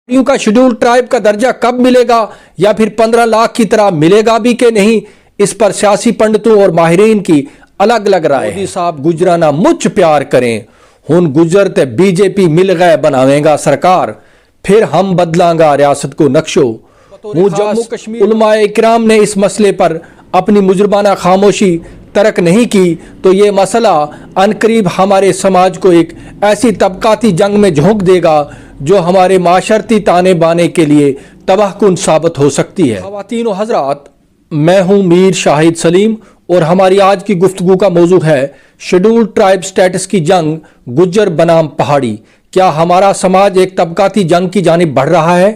पहाड़ियों का schedule tribe का दर्जा कब मिलेगा या फिर 15 लाख की तरह मिलेगा भी कि नहीं, इस पर सियासी पंडितों और माहिरीन की अलग अलग राय। मोदी साहब गुजराना मुझ प्यार करें, हुन गुजर ते बीजेपी मिल गए बनावेगा सरकार, फिर हम बदलांगा रियासत को नक्शो। जम्मू कश्मीर उलमाए इकराम ने इस मसले पर अपनी मुजरमाना खामोशी तर्क नहीं की तो ये मसला अनकरीब हमारे समाज को एक ऐसी तबकाती जंग में झोंक देगा जो हमारे माशरती ताने बाने के लिए तबाहकुन साबित हो सकती है। ख़वातीन व हज़रात, मैं हूँ मीर शाहिद सलीम और हमारी आज की गुफ्तगू का मौजू है शेड्यूल ट्राइब स्टेटस की जंग गुज्जर बनाम पहाड़ी। क्या हमारा समाज एक तबकाती जंग की जानिब बढ़ रहा है?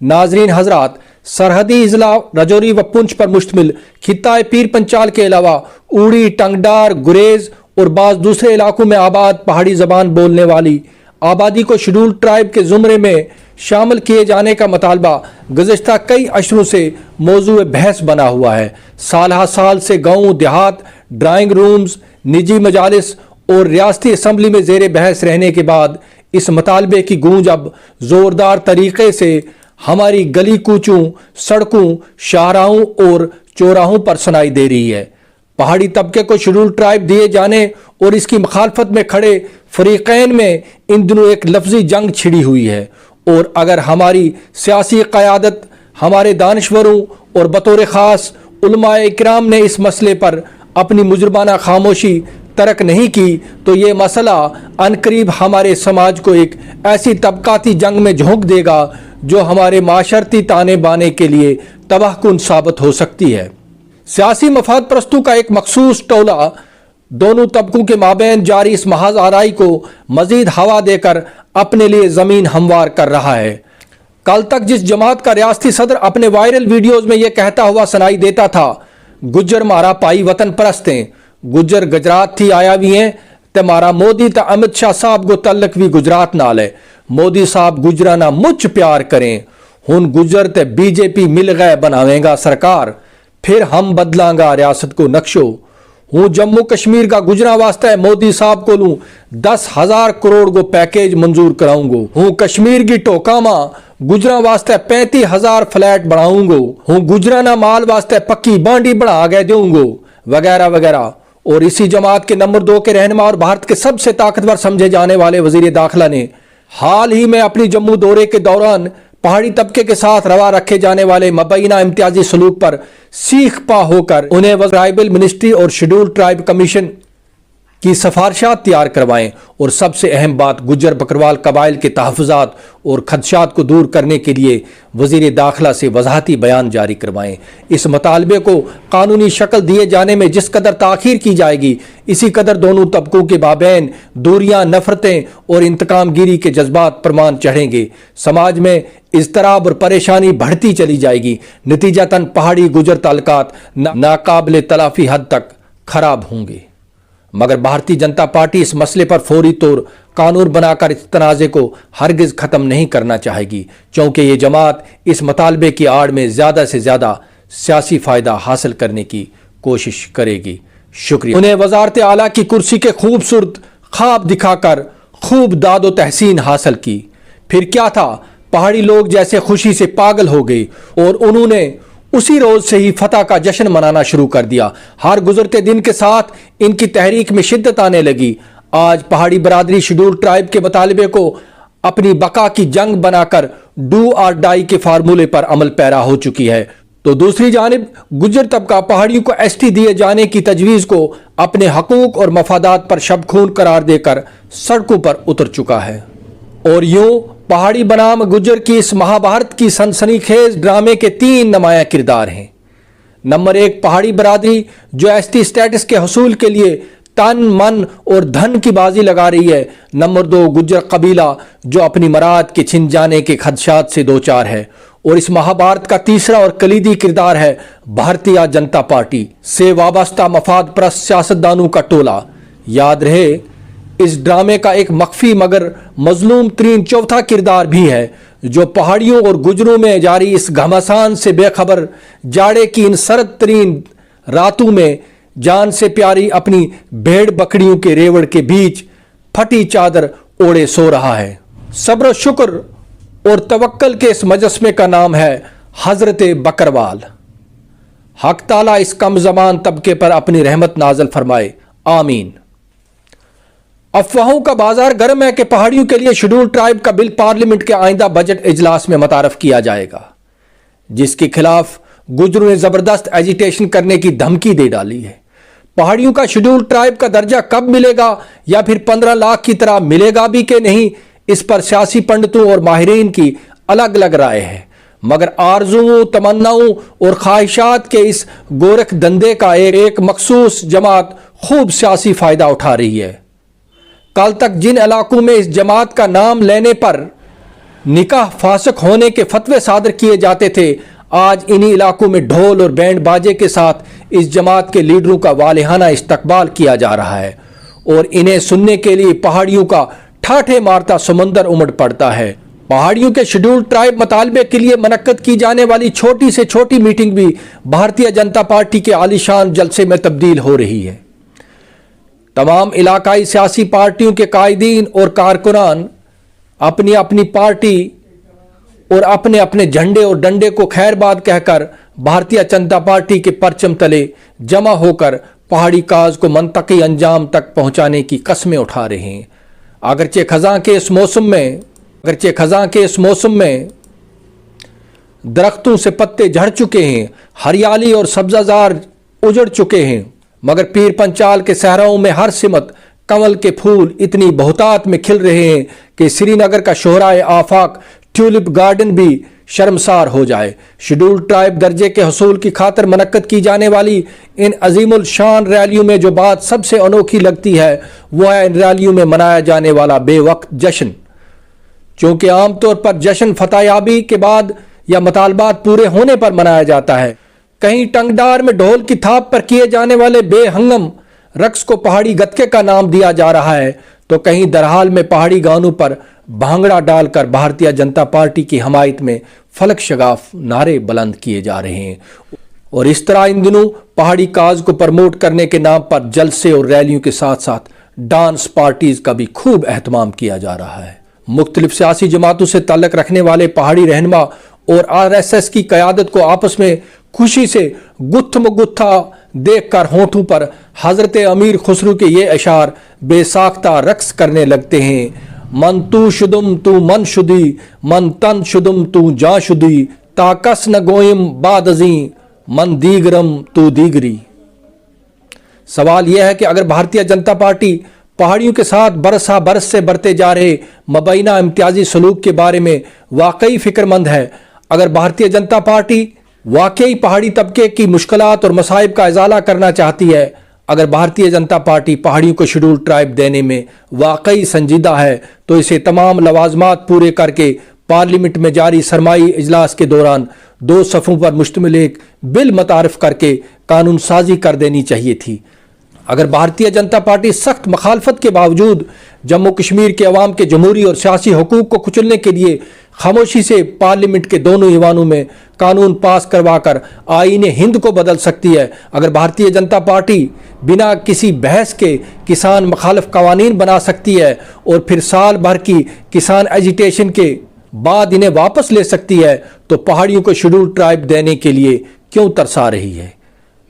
नाजरीन हजरात, सरहदी इजला रजौरी व पुंछ पर मुश्तमिल खित्ता पीर पंचाल के अलावा उड़ी, टंगडार, गुरेज और बाज़ दूसरे इलाकों में आबाद पहाड़ी ज़बान बोलने वाली आबादी को शेड्यूल ट्राइब के ज़ुमरे में शामिल किए जाने का मुतालबा गुज़श्ता कई अशरों से मौजूए बहस बना हुआ है। साल साल से गाँव देहात, ड्राइंग रूम्स, निजी मजालिस और रियासती असम्बली में ज़ेर बहस रहने के बाद इस मुतालबे की गूंज अब ज़ोरदार तरीक़े से हमारी गली कूचों, सड़कों, शाहराहों और चौराहों पर सुनाई दे रही है। पहाड़ी तबके को शेड्यूल ट्राइब दिए जाने और इसकी मुखालफत में खड़े फरीकैन में इन दिनों एक लफ्जी जंग छिड़ी हुई है और अगर हमारी सियासी क़यादत, हमारे दानिश्वरों और बतौर ख़ास उलमाए इकराम ने इस मसले पर अपनी मुजरमाना खामोशी तर्क नहीं की तो ये मसला अनकरीब हमारे समाज को एक ऐसी तबकाती जंग में झोंक देगा जो हमारे माशरती ताने बाने के लिए तबाहकुन साबित हो सकती है। सियासी मफाद परस्तों का एक मखसूस टोला दोनों तबकों के माबैन जारी इस महाज आराई को मजीद हवा देकर अपने लिए ज़मीन हमवार कर रहा है। कल तक जिस जमात का रियासती सदर अपने वायरल वीडियोज़ में यह कहता हुआ सुनाई देता था, गुज्जर मारा पाई वतन परस्तें, गुज्जर गुजरात थी आया भी हैं ते मारा मोदी त अमित शाह साहब को तल्लक भी गुजरात नाल है। मोदी साहब गुजराना मुझ प्यार करें, हुन गुजर ते बीजेपी मिल गए बनावेगा सरकार, फिर हम बदलांगा रियासत को नक्शो। हूँ जम्मू कश्मीर का गुजरा वास्ता है मोदी साहब को लूँ 10,000 करोड़ को पैकेज मंजूर कराऊंगो। हूँ कश्मीर की टोकामा गुजरा वास्ते 35,000 फ्लैट बढ़ाऊंगो। हूँ गुजराना माल वास्ते पक्की बांडी बढ़ा गए दूंगो, वगैरह वगैरह। और इसी जमात के नंबर 2 के रहनुमा और भारत के सबसे ताकतवर समझे जाने वाले वजीर दाखिला ने हाल ही में अपनी जम्मू दौरे के दौरान पहाड़ी तबके के साथ रवा रखे जाने वाले मबैना इम्तियाजी सलूक पर सीख पा होकर उन्हें ट्राइबल मिनिस्ट्री और शेड्यूल ट्राइब कमीशन की सिफारिशात तैयार करवाएं और सबसे अहम बात गुज्जर बकरवाल कबाइल के तहफ़्फ़ुज़ात और खदशात को दूर करने के लिए वज़ीर दाखिला से वज़ाहती बयान जारी करवाएं। इस मुतालबे को कानूनी शक्ल दिए जाने में जिस कदर ताख़ीर की जाएगी, इसी कदर दोनों तबकों के बाबैन दूरियां, नफ़रतें और इंतकाम गिरी के जज्बात परमान चढ़ेंगे। समाज में इज़्तिराब और परेशानी बढ़ती चली जाएगी। नतीजतन पहाड़ी गुजर ताल्लुकात नाकाबिल तलाफ़ी हद तक खराब होंगे। मगर भारतीय जनता पार्टी इस मसले पर फौरी तौर कानून बनाकर इस तनाज़े को हरगिज़ ख़त्म नहीं करना चाहेगी, क्योंकि ये जमात इस मुतालबे की आड़ में ज़्यादा से ज़्यादा सियासी फ़ायदा हासिल करने की कोशिश करेगी। शुक्रिया। उन्हें वज़ारत आला की कुर्सी के खूबसूरत ख्वाब दिखाकर खूब दादो तहसीन हासिल की। फिर क्या था, पहाड़ी लोग जैसे खुशी से पागल हो गए और उन्होंने उसी रोज से ही फतह का जश्न मनाना शुरू कर दिया। हर गुजरते दिन के साथ इनकी तहरीक में शिद्दत आने लगी। आज पहाड़ी बरादरी शेड्यूल ट्राइब के मुतालबे को अपनी बका की जंग बनाकर डू और डाई के फार्मूले पर अमल पैरा हो चुकी है, तो दूसरी जानिब गुज्जर तबका पहाड़ियों को एसटी दिए जाने की तजवीज़ को अपने हकूक और मफादात पर शबखून करार देकर सड़कों पर उतर चुका है। और यूं पहाड़ी बनाम गुज्जर की इस महाभारत की सनसनीखेज ड्रामे के 3 नुमायां किरदार हैं। नंबर 1, पहाड़ी बरादरी जो एसटी स्टेटस के हसूल के लिए तन, मन और धन की बाजी लगा रही है। नंबर 2, गुज्जर कबीला जो अपनी मराद के छिन जाने के खदशात से दो चार है। और इस महाभारत का तीसरा और कलीदी किरदार है भारतीय जनता पार्टी से वाबस्ता मफाद परस्त सियासतदानों का टोला। याद रहे, इस ड्रामे का एक मख्फी मगर मजलूम तरीन चौथा किरदार भी है जो पहाड़ियों और गुजरों में जारी इस घमासान से बेखबर जाड़े की इन सरद तरीन रातों में जान से प्यारी अपनी भेड़ बकरियों के रेवड़ के बीच फटी चादर ओढ़े सो रहा है। सब्र शुक्र اور توکل کے اس مجسمے کا نام ہے حضرت بکروال۔ حق تعالیٰ اس کم زمان طبقے پر اپنی رحمت نازل فرمائے، آمین۔ افواہوں کا بازار گرم ہے کہ پہاڑیوں کے لیے شیڈول ٹرائب کا بل پارلیمنٹ کے آئندہ بجٹ اجلاس میں متعارف کیا جائے گا، جس کے خلاف گجروں نے زبردست ایجیٹیشن کرنے کی دھمکی دے ڈالی ہے۔ پہاڑیوں کا شیڈول ٹرائب کا درجہ کب ملے گا یا پھر 15 لاکھ کی طرح ملے گا بھی کہ نہیں، اس پر سیاسی پنڈتوں اور ماہرین کی الگ الگ رائے ہے، مگر آرزوؤں، تمناؤں اور خواہشات کے اس گورکھ دندے کا ایک مخصوص جماعت خوب سیاسی فائدہ اٹھا رہی ہے۔ کل تک جن علاقوں میں اس جماعت کا نام لینے پر نکاح فاسق ہونے کے فتوے صادر کیے جاتے تھے، آج انہی علاقوں میں ڈھول اور بینڈ باجے کے ساتھ اس جماعت کے لیڈروں کا والہانہ استقبال کیا جا رہا ہے، اور انہیں سننے کے لیے پہاڑیوں کا ٹھاٹھے مارتا سمندر امڑ پڑتا ہے۔ پہاڑیوں کے شیڈول ٹرائب مطالبے کے لیے منعقد کی جانے والی چھوٹی سے چھوٹی میٹنگ بھی بھارتیہ جنتا پارٹی کے عالیشان جلسے میں تبدیل ہو رہی ہے۔ تمام علاقائی سیاسی پارٹیوں کے قائدین اور کارکنان اپنی اپنی پارٹی اور اپنے اپنے جھنڈے اور ڈنڈے کو خیر باد کہہ کر بھارتیہ جنتا پارٹی کے پرچم تلے جمع ہو کر پہاڑی کاز کو منطقی انجام تک پہنچانے کی قسمیں اٹھا رہے ہیں۔ اگرچہ خزاں کے اس موسم میں درختوں سے پتے جھڑ چکے ہیں، ہریالی اور سبزہ زار اجڑ چکے ہیں، مگر پیر پنچال کے صحراؤں میں ہر سمت کمل کے پھول اتنی بہتات میں کھل رہے ہیں کہ سری نگر کا شہرائے آفاق ٹیولپ گارڈن بھی شرمسار ہو جائے۔ شیڈول ٹرائب درجے کے حصول کی خاطر منعقد کی جانے والی ان عظیم الشان ریلیوں میں جو بات سب سے انوکھی لگتی ہے وہ ہے ان ریلیوں میں منایا جانے والا بے وقت جشن۔ چونکہ عام طور پر جشن فتح یابی کے بعد یا مطالبات پورے ہونے پر منایا جاتا ہے، کہیں ٹنگڈار میں ڈھول کی تھاپ پر کیے جانے والے بے ہنگم رقص کو پہاڑی گتکے کا نام دیا جا رہا ہے، تو کہیں درحال میں پہاڑی گانوں پر بھانگڑا ڈال کر بھارتیہ جنتا پارٹی کی حمایت میں فلک شگاف نعرے بلند کیے جا رہے ہیں۔ اور اس طرح ان دنوں پہاڑی کاز کو پرموٹ کرنے کے نام پر جلسے اور ریلیوں کے ساتھ ساتھ ڈانس پارٹیز کا بھی خوب اہتمام کیا جا رہا ہے۔ مختلف سیاسی جماعتوں سے تعلق رکھنے والے پہاڑی رہنما اور RSS کی قیادت کو آپس میں خوشی سے گتھم گتھا دیکھ کر ہونٹوں پر حضرت امیر خسرو کے یہ اشعار بے ساختہ رقص کرنے لگتے ہیں: من تو شدم تو من شدی، من تن شدم تو جا شدی، تا کس نہ گوئم بعد ازیں، من دیگرم تو دیگری۔ سوال یہ ہے کہ اگر بھارتیہ جنتا پارٹی پہاڑیوں کے ساتھ برسا برس سے برتے جا رہے مبینہ امتیازی سلوک کے بارے میں واقعی فکر مند ہے، اگر بھارتیہ جنتا پارٹی واقعی پہاڑی طبقے کی مشکلات اور مصائب کا ازالہ کرنا چاہتی ہے، اگر بھارتیہ جنتا پارٹی پہاڑیوں کو شیڈول ٹرائب دینے میں واقعی سنجیدہ ہے، تو اسے تمام لوازمات پورے کر کے پارلیمنٹ میں جاری سرمائی اجلاس کے دوران 2 صفوں پر مشتمل ایک بل متعارف کر کے قانون سازی کر دینی چاہیے تھی۔ اگر بھارتیہ جنتا پارٹی سخت مخالفت کے باوجود جموں کشمیر کے عوام کے جمہوری اور سیاسی حقوق کو کچلنے کے لیے خاموشی سے پارلیمنٹ کے دونوں ایوانوں میں قانون پاس کروا کر آئین ہند کو بدل سکتی ہے، اگر بھارتیہ جنتا پارٹی بنا کسی بحث کے کسان مخالف قوانین بنا سکتی ہے اور پھر سال بھر کی کسان ایجیٹیشن کے بعد انہیں واپس لے سکتی ہے، تو پہاڑیوں کو شیڈول ٹرائب دینے کے لیے کیوں ترسا رہی ہے؟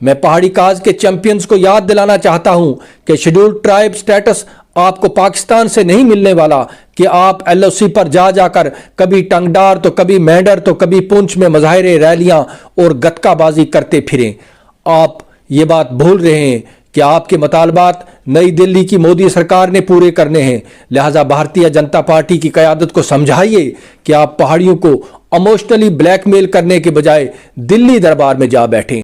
میں پہاڑی کاز کے چیمپئنز کو یاد دلانا چاہتا ہوں کہ شیڈول ٹرائب سٹیٹس آپ کو پاکستان سے نہیں ملنے والا کہ آپ LOC پر جا کر کبھی ٹنگڈار تو کبھی میڈر تو کبھی پونچھ میں مظاہرے، ریلیاں اور گتکا بازی کرتے پھریں۔ آپ یہ بات بھول رہے ہیں کہ آپ کے مطالبات نئی دلی کی مودی سرکار نے پورے کرنے ہیں، لہٰذا بھارتیہ جنتا پارٹی کی قیادت کو سمجھائیے کہ آپ پہاڑیوں کو ایموشنلی بلیک میل کرنے کے بجائے دلی دربار میں جا بیٹھیں۔